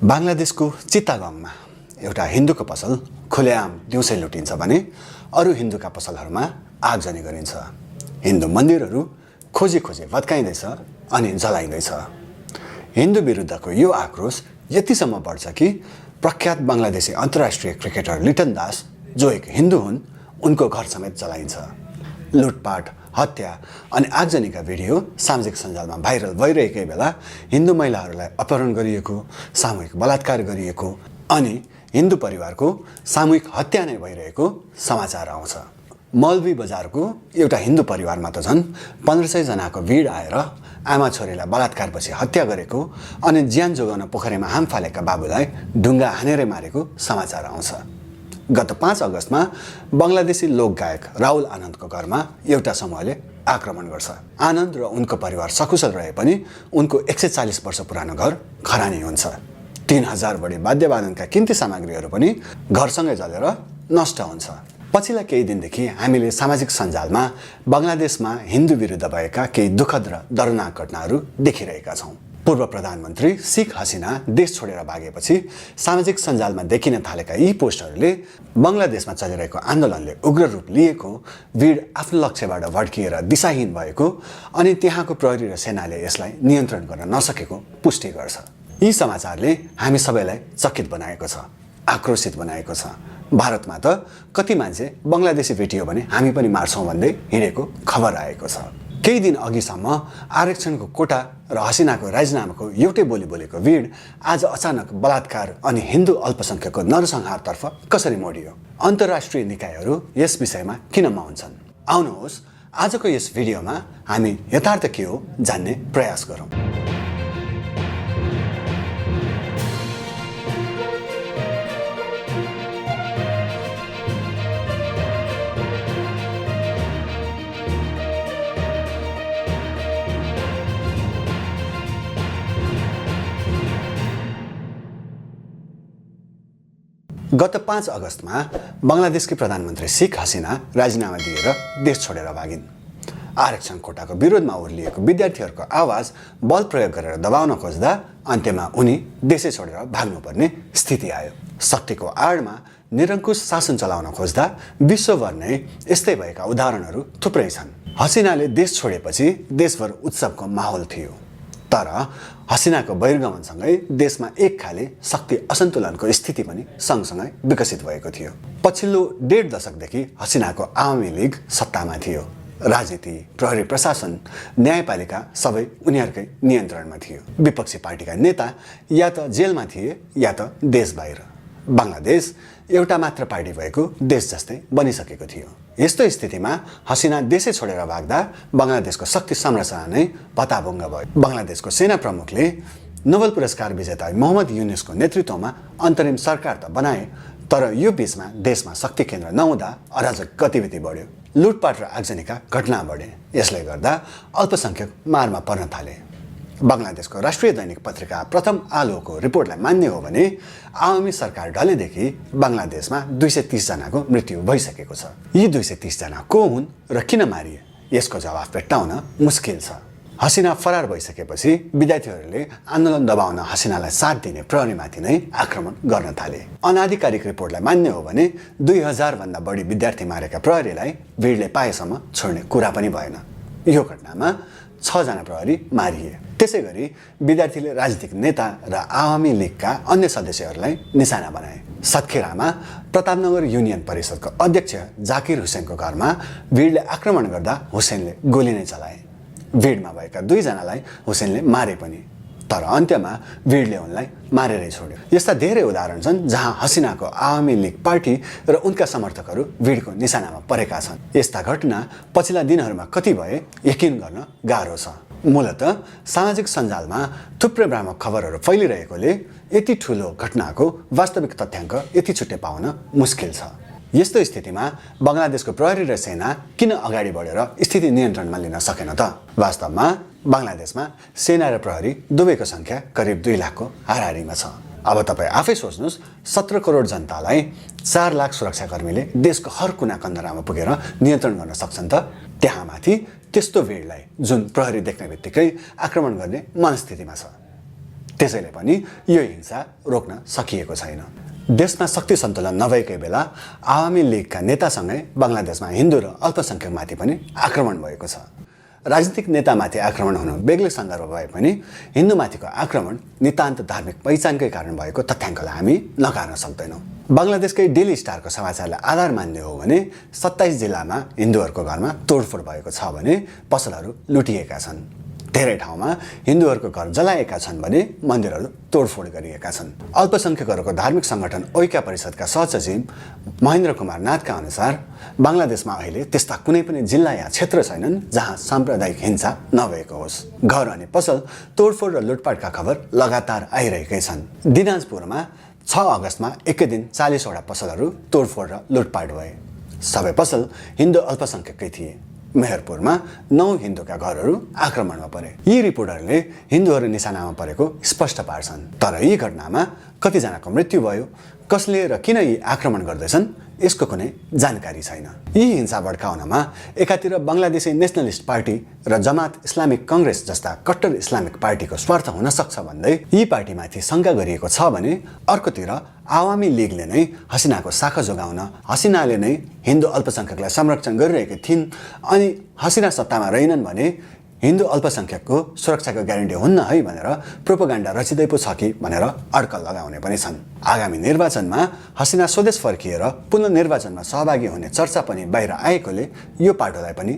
बांग्लादेशको चित्तागङमा एउटा हिन्दूको पसल खुलेआम दिउँसै लुटिन्छ भने अरू हिन्दूका पसलहरूमा आगजनी गरिन्छ। हिन्दू मन्दिरहरू खोजी खोजी भत्काइँदैछ अनि जलाइँदैछ। हिन्दू विरुद्धको यो आक्रोश यतिसम्म बढ्छ कि प्रख्यात बङ्गलादेशी अन्तर्राष्ट्रिय क्रिकेटर लिटन दास जो एक हिन्दू हुन् उनको घर समेत जलाइन्छ। लुटपाट, हत्या अनि आगजनीका भिडियो सामाजिक सञ्जालमा भाइरल भइरहेकै बेला हिन्दू महिलाहरूलाई अपहरण गरिएको, सामूहिक बलात्कार गरिएको अनि हिन्दू परिवारको सामूहिक हत्या नै भइरहेको समाचार आउँछ। मौलवी बजारको एउटा हिन्दू परिवारमा त झन् 1500 जनाको भिड आएर आमा छोरीलाई बलात्कारपछि हत्या गरेको अनि ज्यान जोगाउन पोखरीमा हाम फालेका बाबुलाई ढुङ्गा हानेरै मारेको समाचार आउँछ। गत 5 अगस्तमा बङ्गलादेशी लोकगायक राहुल आनन्दको घरमा एउटा समूहले आक्रमण गर्छ। आनन्द र उनको परिवार सकुशल रहे पनि उनको 140 वर्ष पुरानो घर खरानी हुन्छ। 3000 बढी वाद्यवादनका किम्ती सामग्रीहरू पनि घरसँगै जलेर नष्ट हुन्छ। पछिल्ला केही दिनदेखि हामीले सामाजिक सञ्जालमा बङ्गलादेशमा हिन्दू विरुद्ध भएका केही दुःखद र दर्दनाक घटनाहरू देखिरहेका छौँ। पूर्व प्रधानमन्त्री शेख हसिना देश छोडेर भागेपछि सामाजिक सञ्जालमा देखिन थालेका यी पोस्टहरूले बङ्गलादेशमा चलिरहेको आन्दोलनले उग्र रूप लिएको, भिड आफ्नो लक्ष्यबाट भड्किएर दिशाहीन भएको अनि त्यहाँको प्रहरी र सेनाले यसलाई नियन्त्रण गर्न नसकेको पुष्टि गर्छ। यी समाचारले हामी सबैलाई चकित बनाएको छ, आक्रोशित बनाएको छ। भारतमा त कति मान्छे बङ्गलादेशी भेटियो भने हामी पनि मार्छौँ भन्दै हिँडेको खबर आएको छ। केही दिन अघिसम्म आरक्षणको कोटा र हसिनाको राजीनामाको एउटै बोली बोलेको भिड आज अचानक बलात्कार अनि हिन्दू अल्पसङ्ख्यकको नरसंहारतर्फ कसरी मोडियो? अन्तर्राष्ट्रिय निकायहरू यस विषयमा किन मौनछन्? आउनुहोस् आजको यस भिडियोमा हामी यथार्थ के हो जान्ने प्रयास गरौँ। गत 5 अगस्तमा बङ्गलादेशकी प्रधानमन्त्री शेख हसिना राजीनामा दिएर देश छोडेर भागिन्। आरक्षण कोटाको विरोधमा उर्लिएको विद्यार्थीहरूको आवाज बल प्रयोग गरेर दबाउन खोज्दा अन्त्यमा उनी देशै छोडेर भाग्नुपर्ने स्थिति आयो। शक्तिको आडमा निरङ्कुश शासन चलाउन खोज्दा विश्वभर नै यस्तै भएका उदाहरणहरू थुप्रै छन्। हसिनाले देश छोडेपछि देशभर उत्सवको माहौल थियो, तर हसिनाको बहिर्गमनसँगै देशमा एक खाले शक्ति असन्तुलनको स्थिति पनि सँगसँगै विकसित भएको थियो। पछिल्लो 1.5 दशकदेखि हसिनाको आवामी लीग सत्तामा थियो। राजनीति, प्रहरी प्रशासन, न्यायपालिका सबै उनीहरूकै नियन्त्रणमा थियो। विपक्षी पार्टीका नेता या त जेलमा थिए या त देश बाहिर। बङ्गलादेश एउटा मात्र पार्टी भएको देश जस्तै बनिसकेको थियो। यस्तो स्थितिमा हसिना देशै छोडेर भाग्दा बङ्गलादेशको शक्ति संरचना नै पताभुङ्ग भयो। बङ्गलादेशको सेना प्रमुखले नोबेल पुरस्कार विजेता मोहम्मद युनुसको नेतृत्वमा अन्तरिम सरकार त बनाए, तर यो बीचमा देशमा शक्ति केन्द्र नहुँदा अराजक गतिविधि बढ्यो। लुटपाट र आगजनीका घटना बढे। यसले गर्दा अल्पसङ्ख्यक मारमा पर्न थाले। बङ्गलादेशको राष्ट्रिय दैनिक पत्रिका प्रथम आलोको रिपोर्टलाई मान्ने हो भने आवामी सरकार ढलेदेखि बङ्गलादेशमा 230 जनाको मृत्यु भइसकेको छ। यी 230 जना को हुन् र किन मारिए यसको जवाफ भेट्टाउन मुस्किल छ। हसिना फरार भइसकेपछि विद्यार्थीहरूले आन्दोलन दबाउन हसिनालाई साथ दिने प्रहरीमाथि नै आक्रमण गर्न थाले। अनाधिकारिक रिपोर्टलाई मान्ने हो भने 2000 भन्दा बढी विद्यार्थी मारेका प्रहरीलाई भिडले पाएसम्म छोड्ने कुरा पनि भएन। यो घटनामा 6 जना प्रहरी मारिए। त्यसै गरी विद्यार्थीले राजनीतिक नेता र आवामी लीगका अन्य सदस्यहरूलाई निशाना बनाए। सतखेरामा प्रतापनगर युनियन परिषदको अध्यक्ष जाकिर हुसेनको घरमा भिडले आक्रमण गर्दा हुसेनले गोली नै चलाए। भिडमा भएका 2 जनालाई हुसेनले मारे पनि, तर अन्त्यमा भिडले उनलाई मारेरै छोड्यो। यस्ता धेरै उदाहरण छन् जहाँ हसिनाको आवामी लीग पार्टी र उनका समर्थकहरू भिडको निशानामा परेका छन्। यस्ता घटना पछिल्ला दिनहरूमा कति भए यकिन गर्न गाह्रो छ। मूलतः सामाजिक सञ्जालमा थुप्रै भ्रामक खबरहरू फैलिरहेकोले यति ठुलो घटनाको वास्तविक तथ्याङ्क यति छुट्टै पाउन मुस्किल छ। यस्तो स्थितिमा बङ्गलादेशको प्रहरी र सेना किन अगाडि बढेर स्थिति नियन्त्रणमा लिन सकेन त? वास्तवमा बङ्गलादेशमा सेना र प्रहरी दुवैको सङ्ख्या करिब 2 लाखको हाराहारीमा छ। अब तपाईँ आफै सोच्नुहोस्, 17 करोड जनतालाई 4 लाख सुरक्षाकर्मीले देशको हर कुना कन्दरामा पुगेर नियन्त्रण गर्न सक्छन् त? त्यहाँ माथि त्यस्तो भिडलाई जुन प्रहरी देख्ने बित्तिकै आक्रमण गर्ने मनस्थितिमा छ। त्यसैले पनि यो हिंसा रोक्न सकिएको छैन। देशमा शक्ति सन्तुलन नभएकै बेला आवामी लीगका नेतासँगै बङ्गलादेशमा हिन्दू र अल्पसङ्ख्यकमाथि पनि आक्रमण भएको छ। राजनीतिक नेतामाथि आक्रमण हुनु बेग्लै सन्दर्भ भए पनि हिन्दूमाथिको आक्रमण नितान्त धार्मिक पहिचानकै कारण भएको तथ्याङ्कलाई हामी नकार्न सक्दैनौँ। बङ्गलादेशकै डेली स्टारको समाचारलाई आधार मान्ने हो भने 27 जिल्लामा हिन्दूहरूको घरमा तोडफोड भएको छ भने पसलहरू लुटिएका छन्। धेरै ठाउँमा हिन्दूहरूको घर जलाएका छन् भने मन्दिरहरू तोडफोड गरिएका छन्। अल्पसङ्ख्यकहरूको धार्मिक सङ्गठन ऐक्य परिषदका सहसचिव महेन्द्र कुमार नाथका अनुसार बङ्गलादेशमा अहिले त्यस्ता कुनै पनि जिल्ला या क्षेत्र छैनन् जहाँ साम्प्रदायिक हिंसा नभएको होस्। घर अनि पसल तोडफोड र लुटपाटका खबर लगातार आइरहेकै छन्। दिनाजपुरमा 6 अगस्तमा एकै दिन 40 वटा पसलहरू तोडफोड र लुटपाट भए। सबै पसल हिन्दू अल्पसङ्ख्यकै थिए। मेहरपुरमा 9 हिन्दूका घरहरू आक्रमणमा परे। यी रिपोर्टहरूले हिन्दूहरू निशानामा परेको स्पष्ट पार्छन्। तर यी घटनामा कतिजनाको मृत्यु भयो, कसले र किन यी आक्रमण गर्दैछन् यसको कुनै जानकारी छैन। यी हिंसा भड्काउनमा एकातिर बङ्गलादेशी नेसनलिस्ट पार्टी र जमात इस्लामिक कङ्ग्रेस जस्ता कट्टर इस्लामिक पार्टीको स्वार्थ हुन सक्छ भन्दै यी पार्टीमाथि शङ्का गरिएको छ भने अर्कोतिर आवामी लीगले नै हसिनाको शाखा जोगाउन हसिनाले नै हिन्दू अल्पसङ्ख्यकलाई संरक्षण गरिरहेकी थिइन् अनि हसिना सत्तामा रहेनन् भने हिन्दू अल्पसङ्ख्यकको सुरक्षाको ग्यारेन्टी हुन्न है भनेर प्रोपोगन्डा रचिँदै पो छ कि भनेर अड्कल लगाउने पनि छन्। आगामी निर्वाचनमा हसिना स्वदेश फर्किएर पुनः निर्वाचनमा सहभागी हुने चर्चा पनि बाहिर आएकोले यो पाटोलाई पनि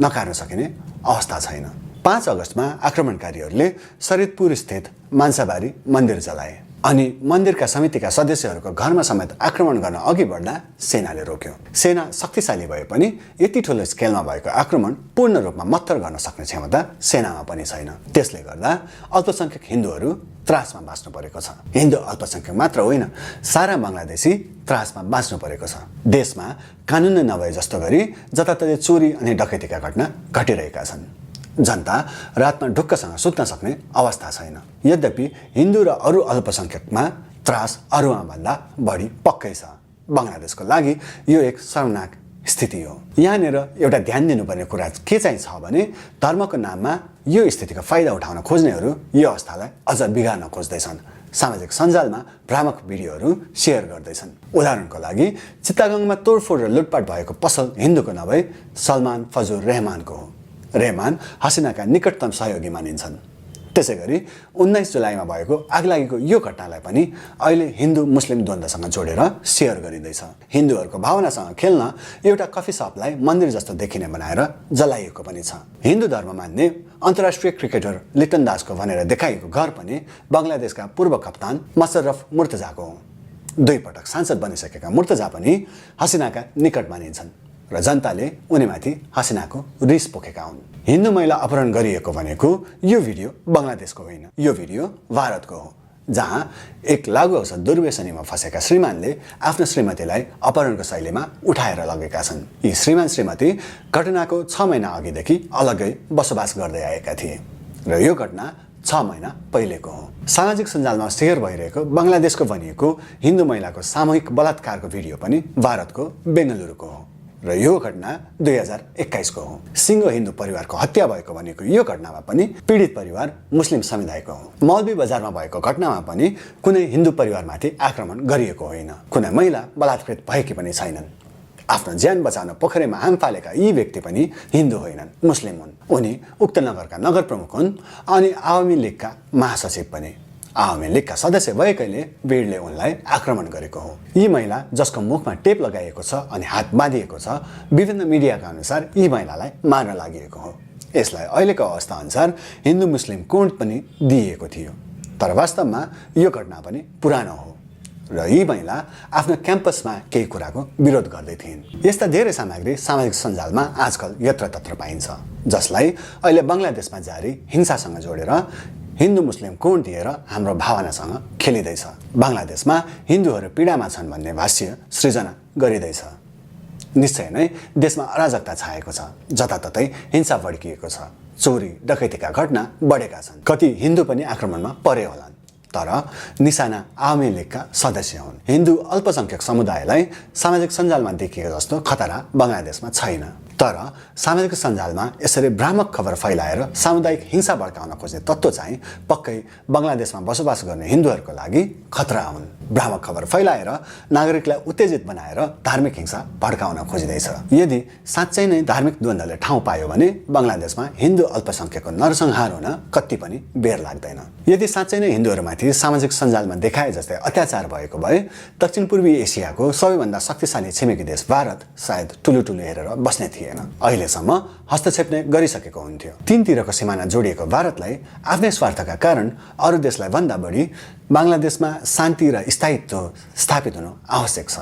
नकार्न सकिने अवस्था छैन। 5 अगस्तमा आक्रमणकारीहरूले सरिदपुर स्थित मान्साबारी मन्दिर जलाए अनि मन्दिरका समितिका सदस्यहरूको घरमा समेत आक्रमण गर्न अघि बढ्दा सेनाले रोक्यो। सेना शक्तिशाली भए पनि यति ठुलो स्केलमा भएको आक्रमण पूर्ण रूपमा मत्तर गर्न सक्ने क्षमता सेनामा पनि छैन। त्यसले गर्दा अल्पसङ्ख्यक हिन्दूहरू त्रासमा बाँच्नु परेको छ। हिन्दू अल्पसङ्ख्यक मात्र होइन, सारा बङ्गलादेशी त्रासमा बाँच्नु परेको छ। देशमा कानुन नभए जस्तो गरी जताततै चोरी अनि डकैतीका घटना घटिरहेका छन्। जनता रातमा ढुक्कसँग सुत्न सक्ने अवस्था छैन। यद्यपि हिन्दू र अरू अल्पसङ्ख्यकमा त्रास अरूमा भन्दा बढी पक्कै छ। बङ्गलादेशको लागि यो एक शर्मनाक स्थिति हो। यहाँनिर एउटा ध्यान दिनुपर्ने कुरा के चाहिँ छ भने धर्मको नाममा यो स्थितिको फाइदा उठाउन खोज्नेहरू यो अवस्थालाई अझ बिगार्न खोज्दैछन्। सामाजिक सञ्जालमा भ्रामक भिडियोहरू सेयर गर्दैछन्। उदाहरणको लागि चित्तागङमा तोडफोड र लुटपाट भएको पसल हिन्दूको नभए सलमान फजुर रहमानको हो। रहमान हसिनाका निकटतम सहयोगी मानिन्छन्। त्यसै गरी 19 जुलाईमा भएको आगलागीको यो घटनालाई पनि अहिले हिन्दू मुस्लिम द्वन्द्वसँग जोडेर सेयर गरिँदैछ। हिन्दूहरूको भावनासँग खेल्न एउटा कफी सपलाई मन्दिर जस्तो देखिने बनाएर जलाइएको पनि छ। हिन्दू धर्म मान्ने अन्तर्राष्ट्रिय क्रिकेटर लिटन दासको भनेर देखाइएको घर पनि बङ्गलादेशका पूर्व कप्तान मसरफ मुर्तजाको हो। 2 पटक सांसद बनिसकेका मुर्तजा पनि हसिनाका निकट मानिन्छन् र जनताले उनीमाथि हसिनाको रिस पोखेका हुन्। हिन्दू महिला अपहरण गरिएको भनेको यो भिडियो बङ्गलादेशको होइन, यो भिडियो भारतको हो, जहाँ एक लागु औषध दुर्व्यसनीमा फँसेका श्रीमानले आफ्नो श्रीमतीलाई अपहरणको शैलीमा उठाएर लगेका छन्। यी श्रीमान श्रीमती घटनाको 6 महिना अघिदेखि अलग्गै बसोबास गर्दै आएका थिए र यो घटना 6 महिना पहिलेको हो। सामाजिक सञ्जालमा सेयर भइरहेको बङ्गलादेशको भनिएको हिन्दू महिलाको सामूहिक बलात्कारको भिडियो पनि भारतको बेङ्गलुरुको हो र यो घटना 2021 को हो। सिङ्गो हिन्दू परिवारको हत्या भएको भनेको यो घटनामा पनि पीडित परिवार मुस्लिम समुदायको हो। मौलवी बजारमा भएको घटनामा पनि कुनै हिन्दू परिवारमाथि आक्रमण गरिएको होइन। कुनै महिला बलात्कृत भएकी पनि छैनन्। आफ्नो ज्यान बचाउन पोखरीमा हाम फालेका यी व्यक्ति पनि हिन्दू होइनन्, मुस्लिम हुन्। उनी उक्त नगरका नगर प्रमुख हुन् अनि आवामी लीगका महासचिव पनि। आवामी लीगका सदस्य भएकैले भिडले उनलाई आक्रमण गरेको हो। यी महिला जसको मुखमा टेप लगाइएको छ अनि हात बाँधिएको छ, विभिन्न मिडियाका अनुसार यी महिलालाई मार्न लागि हो। यसलाई अहिलेको अवस्था अनुसार हिन्दू मुस्लिम कोड पनि दिइएको थियो, तर वास्तवमा यो घटना पनि पुरानो हो र यी महिला आफ्नो क्याम्पसमा केही कुराको विरोध गर्दै थिइन्। यस्ता धेरै सामग्री सामाजिक सञ्जालमा आजकल यत्रतत्र पाइन्छ, जसलाई अहिले बङ्गलादेशमा जारी हिंसासँग जोडेर हिन्दू मुस्लिम कोड दिएर हाम्रो भावनासँग खेलिँदैछ। बङ्गलादेशमा हिन्दूहरू पीडामा छन् भन्ने भाष्य सृजना गरिँदैछ। निश्चय नै देशमा अराजकता छाएको छ, जताततै हिंसा भड्किएको छ, चोरी डकैतीका घटना बढेका छन्। कति हिन्दू पनि आक्रमणमा परे होलान्, तर निशाना आवामी लीगका सदस्य हुन्। हिन्दू अल्पसङ्ख्यक समुदायलाई सामाजिक सञ्जालमा देखिएको जस्तो खतरा बङ्गलादेशमा छैन। तर सामाजिक सञ्जालमा यसरी भ्रामक खबर फैलाएर सामुदायिक हिंसा भड्काउन खोज्ने तत्त्व चाहिँ पक्कै बङ्गलादेशमा बसोबास गर्ने हिन्दूहरूको लागि खतरा हुन्। भ्रामक खबर फैलाएर नागरिकलाई उत्तेजित बनाएर धार्मिक हिंसा भड्काउन खोजिँदैछ। यदि साँच्चै नै धार्मिक द्वन्द्वले ठाउँ पायो भने बङ्गलादेशमा हिन्दू अल्पसङ्ख्यकको नरसंहार हुन कति पनि बेर लाग्दैन। यदि साँच्चै नै हिन्दूहरूमाथि सामाजिक सञ्जालमा देखाए जस्तै अत्याचार भएको भए दक्षिण पूर्वी एसियाको सबैभन्दा शक्तिशाली छिमेकी देश भारत सायद ठुलो हेरेर बस्ने थिएन, अहिलेसम्म हस्तक्षेप नै गरिसकेको हुन्थ्यो। तीनतिरको सिमाना जोडिएको भारतलाई आफ्नै स्वार्थका कारण अरू देशलाई भन्दा बढी बङ्गलादेशमा शान्ति र स्थायित्व स्थापित हुनु आवश्यक छ,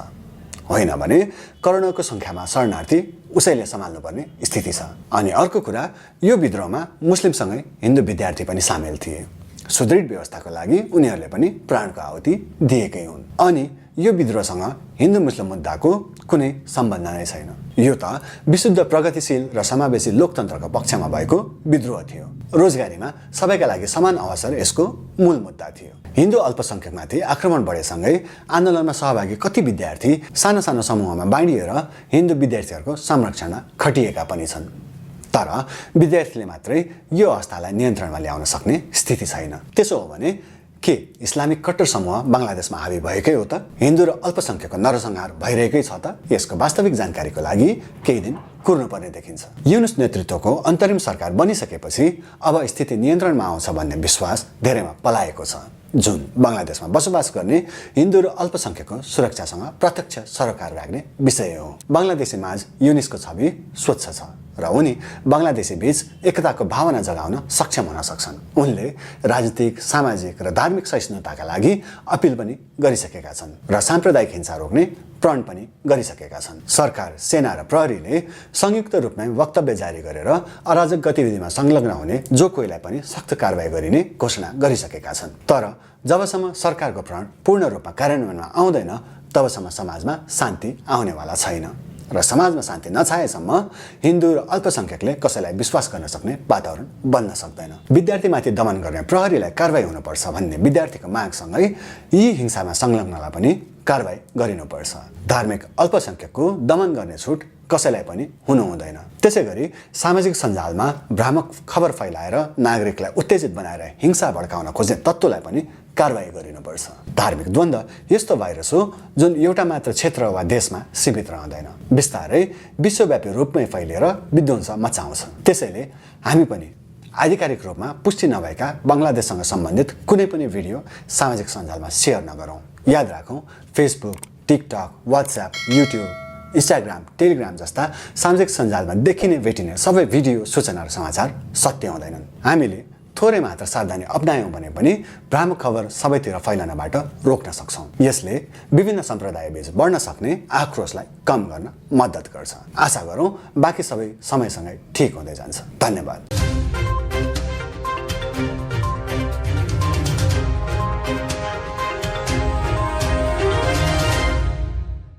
होइन भने करोडौँको सङ्ख्यामा शरणार्थी उसैले सम्हाल्नुपर्ने स्थिति छ। अनि अर्को कुरा, यो विद्रोहमा मुस्लिमसँगै हिन्दू विद्यार्थी पनि सामेल थिए। सुदृढ व्यवस्थाको लागि उनीहरूले पनि प्राणको आहुति दिएकै हुन्। अनि यो विद्रोहसँग हिन्दू मुस्लिम मुद्दाको कुनै सम्बन्ध नै छैन। यो त विशुद्ध प्रगतिशील र समावेशी लोकतन्त्रको पक्षमा भएको विद्रोह थियो। रोजगारीमा सबैका लागि समान अवसर यसको मूल मुद्दा थियो। हिन्दू अल्पसङ्ख्यकमाथि आक्रमण बढेसँगै आन्दोलनमा सहभागी कति विद्यार्थी सानो सानो समूहमा बाँडिएर हिन्दू विद्यार्थीहरूको संरक्षणमा खटिएका पनि छन्। तर विद्यार्थीले मात्रै यो अवस्थालाई नियन्त्रणमा ल्याउन सक्ने स्थिति छैन। त्यसो हो भने के इस्लामिक कट्टर समूह बङ्गलादेशमा हावी भएकै हो त? हिन्दू र अल्पसङ्ख्यकको नरसंहार भइरहेकै छ त? यसको वास्तविक जानकारीको लागि केही दिन कुर्नुपर्ने देखिन्छ। युनुस नेतृत्वको अन्तरिम सरकार बनिसकेपछि अब स्थिति नियन्त्रणमा आउँछ भन्ने विश्वास धेरैमा पलाएको छ, जुन बङ्गलादेशमा बसोबास गर्ने हिन्दू र अल्पसङ्ख्यकको सुरक्षासँग प्रत्यक्ष सरोकार राख्ने विषय हो। बङ्गलादेशी माझ युनिसको छवि स्वच्छ छ र उनी बङ्गलादेशी बीच एकताको भावना जगाउन सक्षम हुन सक्छन्। उनले राजनीतिक, सामाजिक र धार्मिक सहिष्णुताका लागि अपिल पनि गरिसकेका छन् र साम्प्रदायिक हिंसा रोक्ने प्रण पनि गरिसकेका छन्। सरकार, सेना र प्रहरीले संयुक्त रूपमा वक्तव्य जारी गरेर अराजक गतिविधिमा संलग्न हुने जो कोहीलाई पनि सख्त कारबाही गरिने घोषणा गरिसकेका छन्। तर जबसम्म सरकारको प्रण पूर्ण रूपमा कार्यान्वयनमा आउँदैन तबसम्म समाजमा शान्ति आउनेवाला छैन र समाजमा शान्ति नछाएसम्म हिन्दू र अल्पसङ्ख्यकले कसैलाई विश्वास गर्न सक्ने वातावरण बन्न सक्दैन। विद्यार्थीमाथि दमन गर्ने प्रहरीलाई कारबाही हुनुपर्छ भन्ने विद्यार्थीको मागसँगै यी हिंसामा संलग्नलाई पनि कारबाही गरिनुपर्छ। धार्मिक अल्पसङ्ख्यकको दमन गर्ने छुट कसैलाई पनि हुनु हुँदैन। त्यसै गरी सामाजिक सञ्जालमा भ्रामक खबर फैलाएर नागरिकलाई उत्तेजित बनाएर हिंसा भड्काउन खोज्ने तत्त्वलाई पनि कारबाही गरिनुपर्छ। धार्मिक द्वन्द्व यस्तो भाइरस हो जुन एउटा मात्र क्षेत्र वा देशमा सीमित रहँदैन, बिस्तारै विश्वव्यापी रूपमै फैलिएर विध्वंस मचाउँछ। त्यसैले हामी पनि आधिकारिक रूपमा पुष्टि नभएका बङ्गलादेशसँग सम्बन्धित कुनै पनि भिडियो सामाजिक सञ्जालमा सेयर नगरौँ। याद राखौँ, Facebook, TikTok, WhatsApp, YouTube, Instagram, Telegram जस्ता सामाजिक सञ्जालमा देखिने भेटिने सबै भिडियो, सूचना र समाचार सत्य हुँदैनन्। हामीले थोरै मात्र सावधानी अपनायौँ भने पनि भ्रामक खबर सबैतिर फैलनबाट रोक्न सक्छौँ। यसले विभिन्न सम्प्रदायबीच बढ्न सक्ने आक्रोशलाई कम गर्न मद्दत गर्छ। आशा गरौँ बाँकी सबै समयसँगै ठिक हुँदै जान्छ। धन्यवाद।